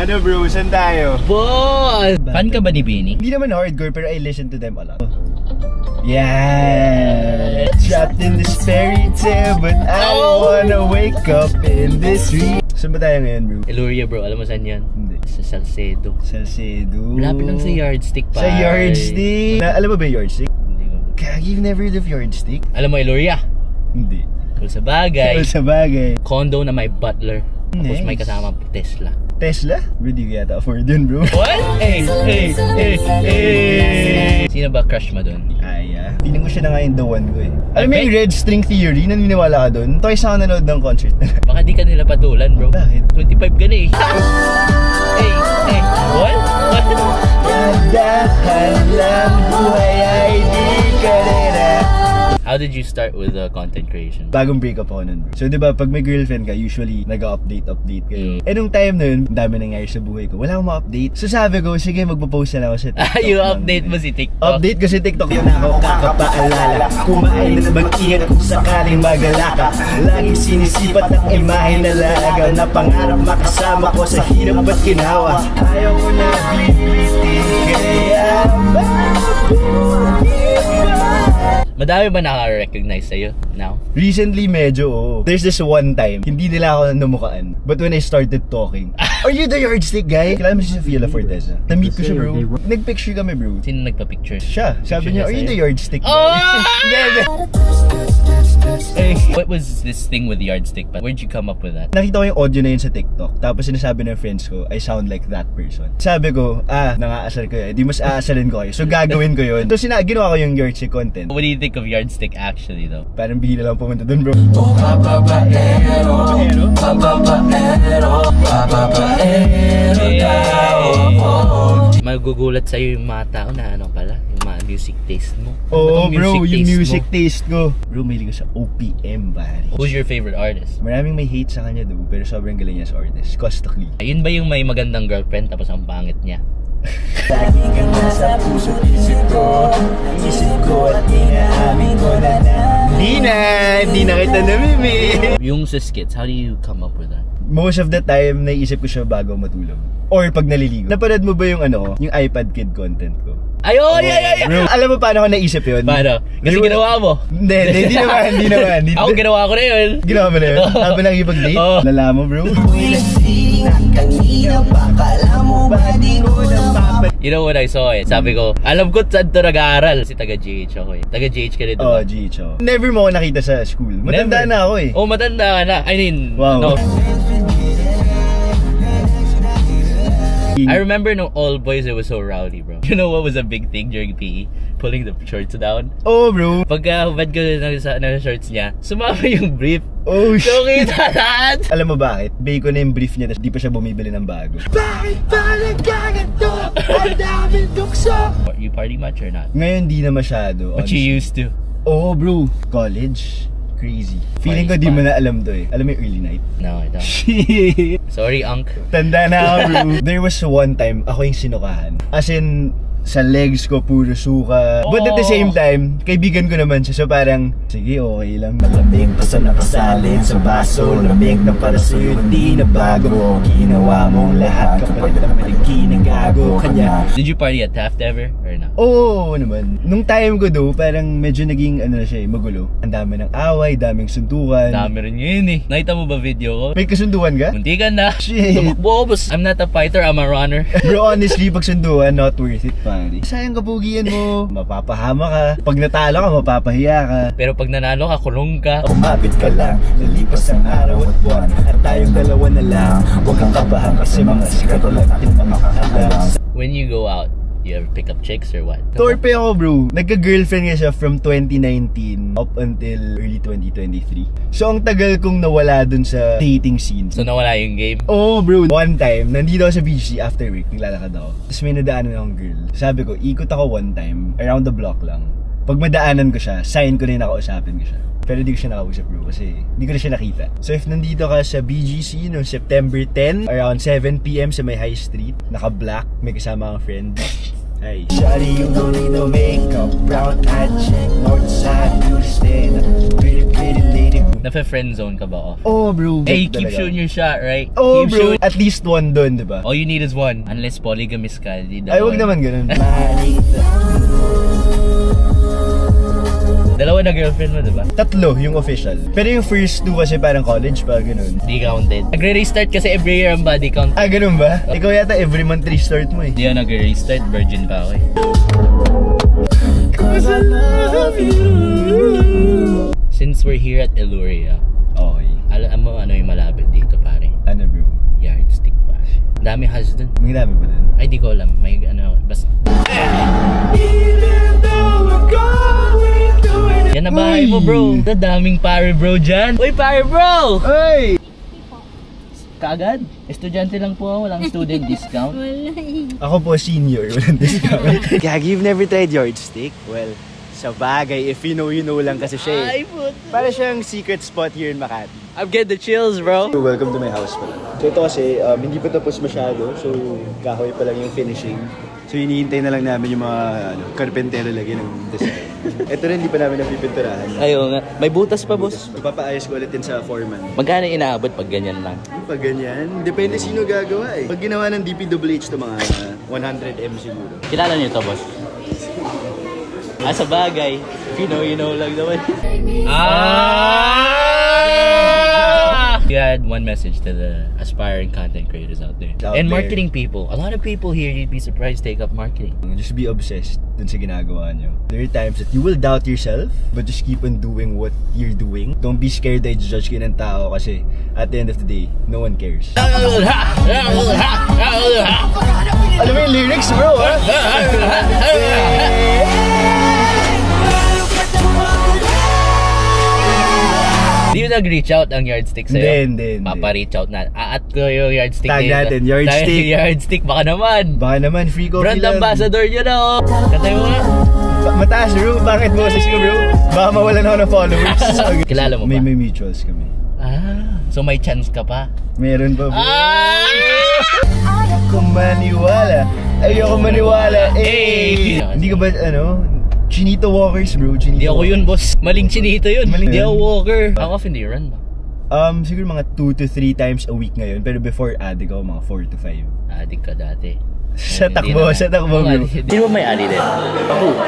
Ano bro, saan tayo? Boss! Fan ka ba ni Beanie? Hindi naman hardcore pero I listen to them a lot. Yeah, trapped in this fairy tale but I wanna wake up in this real. Saan ba tayo ngayon bro? Eloria bro, alam mo saan yan? Hindi. Sa Salcedo. Salcedo. Malapit lang sa Yardstick pa. Sa Yardstick. Alam mo ba yung Yardstick? Hindi ko. Kaya you've never heard of Yardstick? Alam mo Eloria? Hindi. Kung sa bagay. Sa bagay. Condo na may butler. Tapos Nice. may kasama Tesla. Tesla? Bro, di ko yata afford yun bro. What? Sino ba crush mo dun? Aya. Feeling ko siya na nga yung the one ko eh. Alam mo yung red string theory? Naniniwala ka dun? Twice ako nanood ng concert na. Baka di ka nila patulan bro. Bakit? 25 ka na eh. What? Dahan lang buhay ay di ka nila. How did you start with content creation? Bagong breakup ako nun bro. So diba pag may girlfriend ka, usually nag-update kayo. Eh nung time nun, dami nangyari sa buhay ko. Wala akong ma-update. So sabi ko, sige magpo-post na lang ako sa TikTok. You update mo si TikTok? Update ko si TikTok. Yun ako kakapaalala. Kumain na mag-ingat kung sakaling magalaka. Laging sinisipat ng imahe na lagaw na pangarap makasama ko sa hirap at ginawa. Ayaw ko na bibitin kaya Madami ba nakaka-recognize sa'yo now? recently medyo There's this one time, hindi nila ako numukaan. But when I started talking, are you the Yardstick guy? Kilala mo si Sofia Forteza? Na-meet ko siya bro. Nag-picture kami bro. Sino nagpa-picture? Siya. Sabi niya, are you the Yardstick guy? Oh! What was this thing with Yardstick? Where'd you come up with that? Nakita ko yung audio na yun sa TikTok. Tapos sinasabi ng friends ko, I sound like that person. Sabi ko, nangaasar ko yun. Di mas aasarin ko kayo. So gagawin ko yun. So ginawa ko yung Yardstick content. What do you think of Yardstick actually though? Parang bihila lang pumunta dun bro. Magugulat sa'yo yung mga tao na ano pala, yung mga music taste mo. Oo bro, yung music mo? taste ko. Bro, mahilig ko sa OPM pare. Who's your favorite artist? Maraming may hate sa kanya do, pero sobrang galing niya sa artist. Costa Clee. Yun ba yung may magandang girlfriend tapos ang pangit niya? Lagi ka nasa puso isip ko at inaamin ko na Hindi na kita namimik. Yung sa skits, how do you come up with that? Most of the time, naisip ko siya bago matulog. Or pag naliligo. Napanood mo ba yung yung iPad Kid content ko? Ay, yeah. Bro, alam mo paano ko naisip yun? Paano? Kasi ginawa mo? Hindi naman. Ako ginawa ko na yun. Ginawa mo na yun? Sabi lang ipag-date? Lala mo bro. You know what I saw it? Sabi ko, alam ko saan to nag-aaral. Kasi taga-GH ako eh. Taga-GH ka rin diba? GH ako. Never mo ako nakita sa school. Matanda na ako eh. Matanda ka na. I mean, wow. No. I remember no all boys it was so rowdy bro. You know what was a big thing during PE? Pulling the shorts down. Oh bro. Pagka hubad ko ng shorts niya, sumama yung brief. Oh shit. So kita lahat. Alam mo bakit? Bake ko na yung brief niya, tapos di pa siya bumibili ng bago. Bakit ba nagkaganto? Ang daming tukso. You party much or not? Ngayon di na masyado. But you used to. Oh bro, college. Crazy. Feeling ko di mo na alam to eh. Alam mo yung early night? No, I don't. Sorry, Unc. Tanda na ako bro. There was one time, ako yung sinukahan. As in, sa legs ko puro suka. But at the same time, kaibigan ko naman siya. So parang, sige, okay lang. Malamig pa sa nakasalin sa baso. Lamig na para sa'yo, hindi na bago. Ginawa mong lahat kapag naman ginagago kanya. Did you party at Taft ever or not? Oo naman. Nung time ko do, parang medyo naging na siya magulo. Ang dami ng away, daming suntukan. Dami rin yun eh. Nakita mo ba video ko? May kasunduan ka? Munti ka na. Shit. Tumakbo, I'm not a fighter, I'm a runner. Bro, honestly, pag sunduan, not worth it. Sayang kapugian mo, mapapahama ka. Pag natalo ka, mapapahiya ka. Pero pag nanalo ka, kulong ka. Kumapit ka lang, nalipas ang araw at buwan. At tayong dalawa na lang. Huwag kang kabahan kasi mga sikat lang ating mga kakalang. When you go out, you ever pick up chicks or what? Torpe ako bro. Nagka-girlfriend nga siya from 2019 up until early 2023. So ang tagal kong nawala dun sa dating scene. So nawala yung game? Oh bro, one time, nandito ako sa BGC after work, naglalakad ako. Tapos may nadaanan akong girl. Sabi ko, ikot ako one time, around the block lang. Pag madaanan ko siya, sign ko na yung nakausapin ko siya. Pero di ko siya nakausap bro kasi di ko na siya nakita. So if nandito ka sa BGC noong September 10, around 7 PM sa may High Street, naka-black, may kasama kang friend, Ay, shawty, you don't need no makeup. Brown eyed chick, north side, you to stand up. Pretty, pretty lady. Nafe-friend zone ka ba off? Oh, bro. Hey, keep shooting your shot, right? Oh, keep bro. shooting. At least one dun, di ba? All you need is one. Unless polygamous ka, di Ay, wag naman ganun. Dalawa na girlfriend mo, diba? Tatlo yung official. Pero yung first two kasi parang college pa, ganun. Di counted. Nagre-restart kasi every year ang body count. Ah, ganun ba? Ikaw yata every month restart mo eh. Di ako nagre-restart, virgin pa ako eh. Cause I love you. Since we're here at Eluria, Okay. alam mo ano yung malapit dito, pare? Ano, bro? Yardstick pa. Dami has dun. May dami ba dun? Ay, di ko alam. May ano, basta... Yan na bahay mo, bro. Ang daming pare bro dyan. Uy, pare bro! Ay! Kaagad? Estudyante lang po ako, walang student discount. Wala eh. Ako po senior, walang discount. Gag, you've never tried yardstick? Well, sa bagay, if you know lang kasi siya eh. Ay, puto. Para siyang secret spot here in Makati. I'm getting the chills, bro. So, welcome to my house pala. So ito kasi, hindi pa tapos masyado. So, kahoy pa lang yung finishing. So, hinihintay na lang namin yung mga karpentero lagi ng design. Ito rin, hindi pa namin napipinturahan. Ayaw nga. May butas pa, boss. Papaayos ko ulit din sa foreman. Magkano inaabot pag ganyan lang? Pag ganyan, depende sino gagawa eh. Pag ginawa ng DPWH ito mga 100M siguro. Kilala niyo to, boss? Sa bagay. You know lang naman. You had one message to the aspiring content creators out there. And marketing people. A lot of people here, you'd be surprised, take up marketing. Just be obsessed dun sa ginagawa nyo. There are times that you will doubt yourself, but just keep on doing what you're doing. Don't be scared na i-judge kayo ng tao kasi at the end of the day, no one cares. Alam mo yung lyrics, bro, ha? Di mo nag-reach out ang yardstick sa'yo? Hindi. Papa-reach out na. Aat ko yung yardstick. Tag natin, yardstick. Yardstick, baka naman. Baka naman, free coffee Brand lang. ambassador nyo na, oh. Katay mo nga. Mataas, bro. Bakit boses ko, bro? Baka mawalan ako ng followers. Kilala mo ba? May mutuals kami. So may chance ka pa? Meron pa, bro. Ayoko maniwala, eh. Hindi ka ba, Chinito walkers, bro. Hindi ako yun, boss. Maling chinito yun. Maling Hindi yun. ako walker. How often do you run ba? Siguro mga 2 to 3 times a week ngayon. Pero before, addict ako mga 4 to 5. Addict ka dati. Sa takbo, bro. Hindi ba may ali din? Ako.